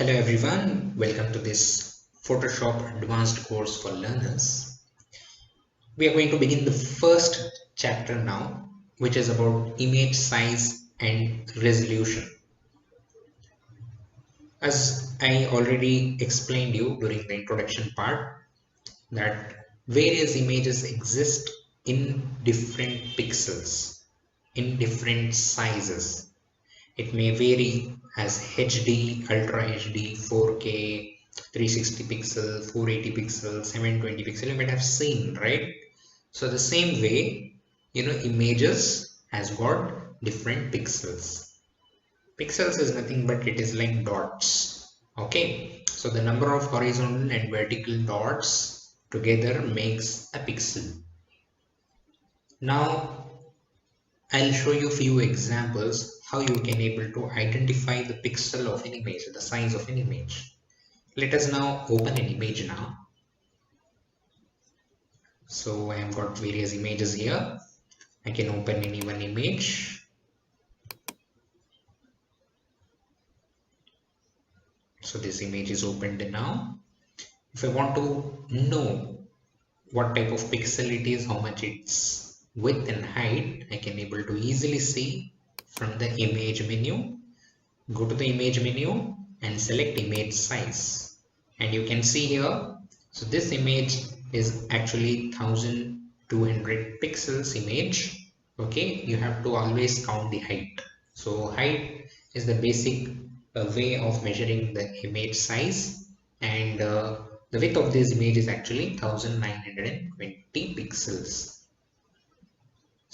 Hello everyone, welcome to this Photoshop advanced course for learners. We are going to begin the first chapter now, which is about image size and resolution. As I already explained you during the introduction part, that various images exist in different pixels, in different sizes. It may vary as HD, Ultra HD, 4K, 360 pixel, 480 pixel, 720 pixel. You might have seen, right? So the same way, images has got different pixels. Pixels is nothing but it is like dots. Okay, so the number of horizontal and vertical dots together makes a pixel. Now I'll show you a few examples how you can able to identify the pixel of an image, the size of an image. Let us now open an image now. So I have got various images here. I can open any one image. So this image is opened now. If I want to know what type of pixel it is, how much its width and height, I can able to easily see from the image menu. Go to the image menu and select image size, and you can see here, so this image is actually 1200 pixels image. Okay, you have to always count the height. So height is the basic way of measuring the image size, and the width of this image is actually 1920 pixels.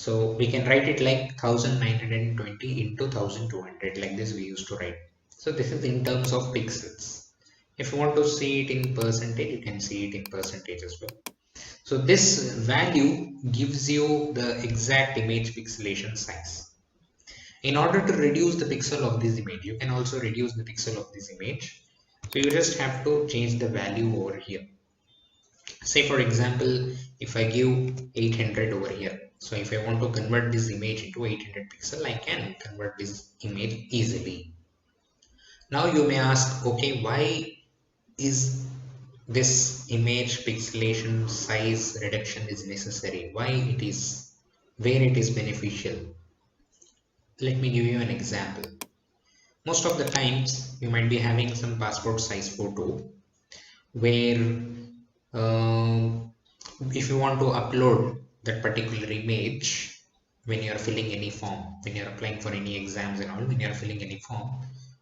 So we can write it like 1920 into 1200, like this we used to write. So this is in terms of pixels. If you want to see it in percentage, you can see it in percentage as well. So this value gives you the exact image pixelation size. In order to reduce the pixel of this image, you can also reduce the pixel of this image. So you just have to change the value over here. Say for example, if I give 800 over here, so if I want to convert this image into 800 pixel, I can convert this image easily. Now you may ask, okay, why is this image pixelation size reduction is necessary? Why it is, where it is beneficial? Let me give you an example. Most of the times you might be having some passport size photo where if you want to upload that particular image when you are filling any form, when you are applying for any exams and all, when you are filling any form,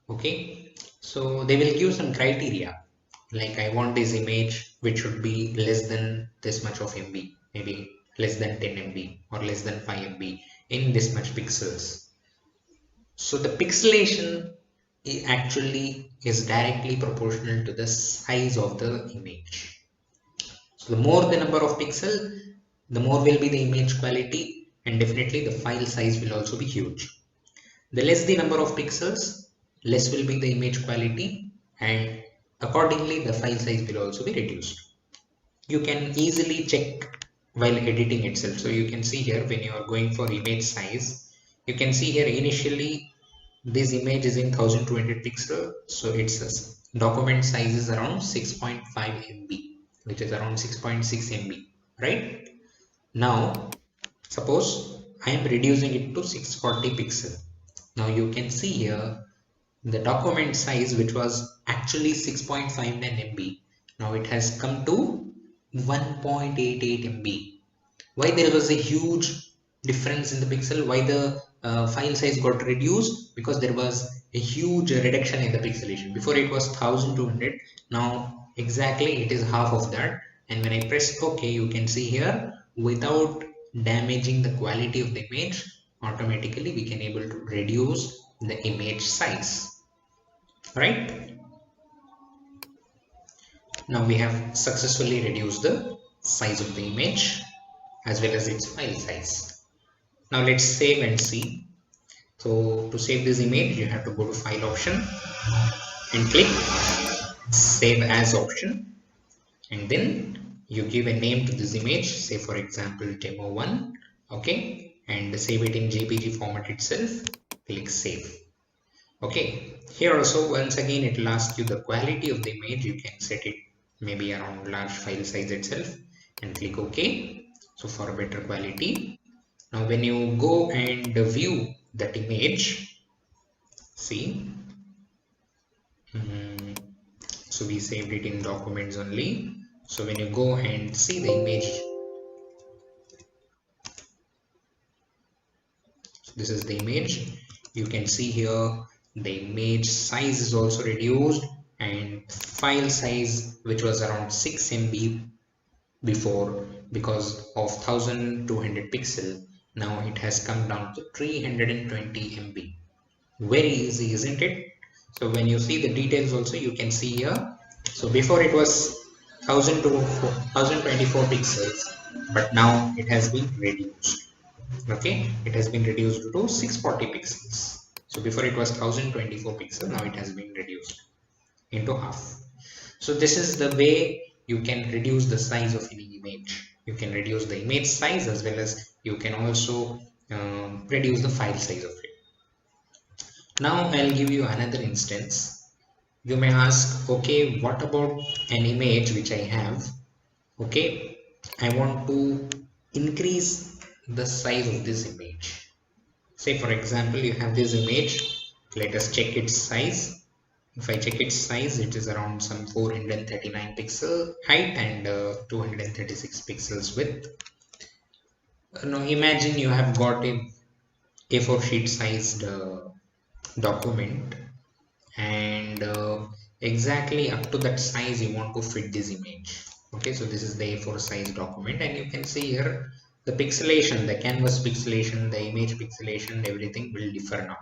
okay, so they will give some criteria like I want this image which should be less than this much of MB, maybe less than 10 MB or less than 5 MB in this much pixels. So the pixelation actually is directly proportional to the size of the image. So the more the number of pixels, the more will be the image quality, and definitely the file size will also be huge. The less the number of pixels, less will be the image quality, and accordingly the file size will also be reduced. You can easily check while editing itself. So you can see here when you are going for image size, you can see here initially this image is in 1200 pixel, so its document size is around 6.5 MB, which is around 6.6 MB, right? Now suppose I am reducing it to 640 pixel. Now you can see here the document size, which was actually 6.59 MB, now it has come to 1.88 MB. Why there was a huge difference in the pixel? Why the file size got reduced? Because there was a huge reduction in the pixelation. Before it was 1200, now exactly it is half of that. And when I press OK, you can see here, without damaging the quality of the image, automatically we can able to reduce the image size, right? Now we have successfully reduced the size of the image as well as its file size. Now let's save and see. So to save this image, you have to go to file option and click save as option, and then you give a name to this image, say for example demo1, okay, and save it in JPG format itself. Click save. Okay, here also once again it will ask you the quality of the image. You can set it maybe around large file size itself and click OK. So for better quality. Now when you go and view that image, see, so we saved it in documents only. So when you go and see the image, this is the image. You can see here the image size is also reduced, and file size, which was around 6 MB before because of 1200 pixel, now it has come down to 320 MB. Very easy, isn't it? So when you see the details also, you can see here. So before it was 1024 pixels, but now it has been reduced. Okay, it has been reduced to 640 pixels. So before it was 1024 pixels, now it has been reduced into half. So this is the way you can reduce the size of any image. You can reduce the image size as well as you can also reduce the file size of it. Now I'll give you another instance. You may ask, okay, what about an image which I have? Okay, I want to increase the size of this image. Say for example, you have this image. Let us check its size. If I check its size, it is around some 439 pixel height and 236 pixels width. Now imagine you have got a A4 sheet sized document, and exactly up to that size you want to fit this image. Okay, so this is the A4 size document, and you can see here the pixelation, the canvas pixelation, the image pixelation, everything will differ now.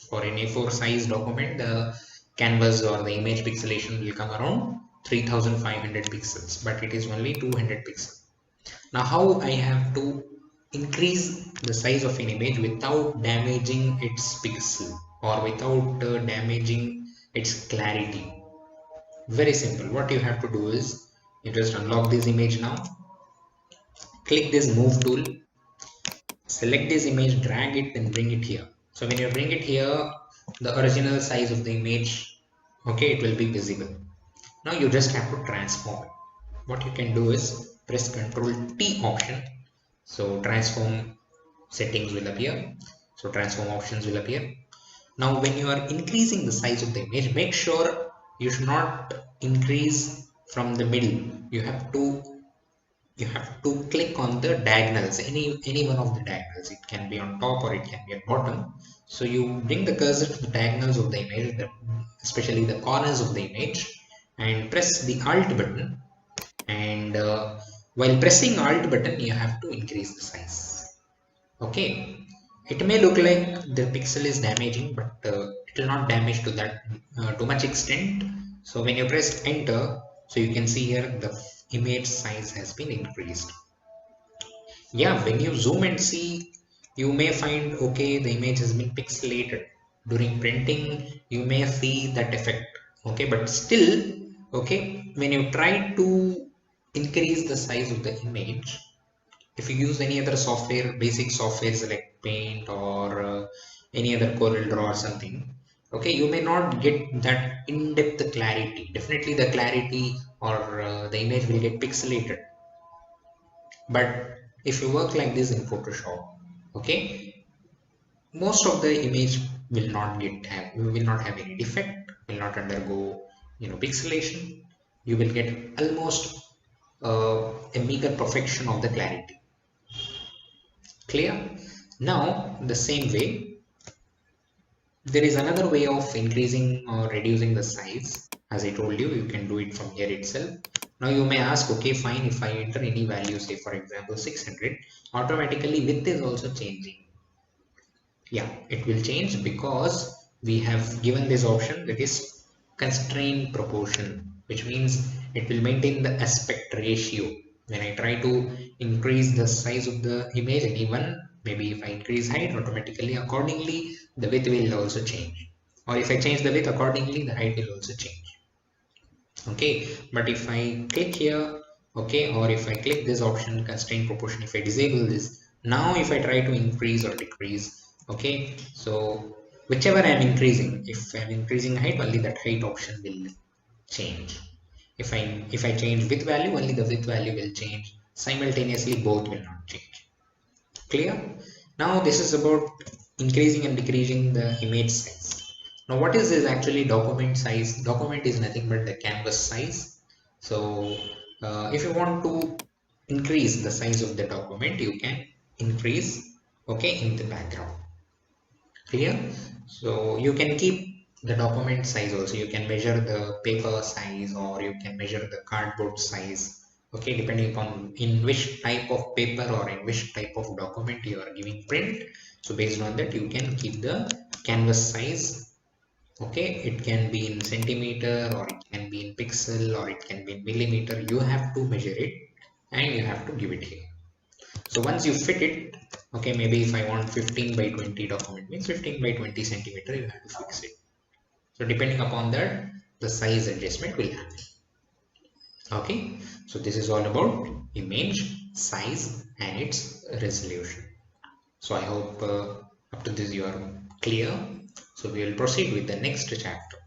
For an A4 size document, the canvas or the image pixelation will come around 3500 pixels, but it is only 200 pixels. Now how I have to increase the size of an image without damaging its pixel or without damaging its clarity? Very simple. What you have to do is you just unlock this image now, click this move tool, select this image, drag it and bring it here. So when you bring it here, the original size of the image, okay, it will be visible. Now you just have to transform it. What you can do is press Ctrl T option. So transform settings will appear. So transform options will appear. Now when you are increasing the size of the image, make sure you should not increase from the middle. You have to click on the diagonals, any one of the diagonals. It can be on top or it can be at bottom. So you bring the cursor to the diagonals of the image, especially the corners of the image, and press the alt button, and while pressing alt button you have to increase the size. Okay, it may look like the pixel is damaging, but it will not damage to that too much extent. So when you press enter, so you can see here the image size has been increased. Yeah, when you zoom and see, you may find, okay, the image has been pixelated. During printing you may see that effect. Okay, but still, okay, when you try to increase the size of the image, if you use any other software, basic softwares like paint or any other Corel Draw or something, okay, you may not get that in-depth clarity. Definitely the clarity or the image will get pixelated. But if you work like this in Photoshop, okay, most of the image will not have any defect, will not undergo pixelation. You will get almost a meager perfection of the clarity. Clear? Now the same way, there is another way of increasing or reducing the size. As I told you, you can do it from here itself. Now you may ask, okay, fine, if I enter any value, say for example 600, automatically width is also changing. Yeah, it will change because we have given this option, that is constraint proportion, which means it will maintain the aspect ratio. When I try to increase the size of the image, anyone, maybe if I increase height, automatically accordingly the width will also change, or if I change the width accordingly, the height will also change. Okay, but if I click here, okay, or if I click this option constraint proportion, if I disable this, now if I try to increase or decrease, okay, so whichever I am increasing, if I am increasing height, only that height option will change. If I change width value, only the width value will change. Simultaneously, both will not change. Clear? Now this is about increasing and decreasing the image size. Now what is this actually document size? Document is nothing but the canvas size. So if you want to increase the size of the document, you can increase, okay, in the background. Clear? So you can keep the document size also. You can measure the paper size, or you can measure the cardboard size. Okay, depending upon in which type of paper or in which type of document you are giving print. So based on that, you can keep the canvas size. Okay, it can be in centimeter, or it can be in pixel, or it can be in millimeter. You have to measure it and you have to give it here. So once you fit it, okay, maybe if I want 15 by 20 document, means 15 by 20 centimeter, you have to fix it. So depending upon that, the size adjustment will happen. Okay, so this is all about image size and its resolution. So I hope up to this you are clear. So we will proceed with the next chapter.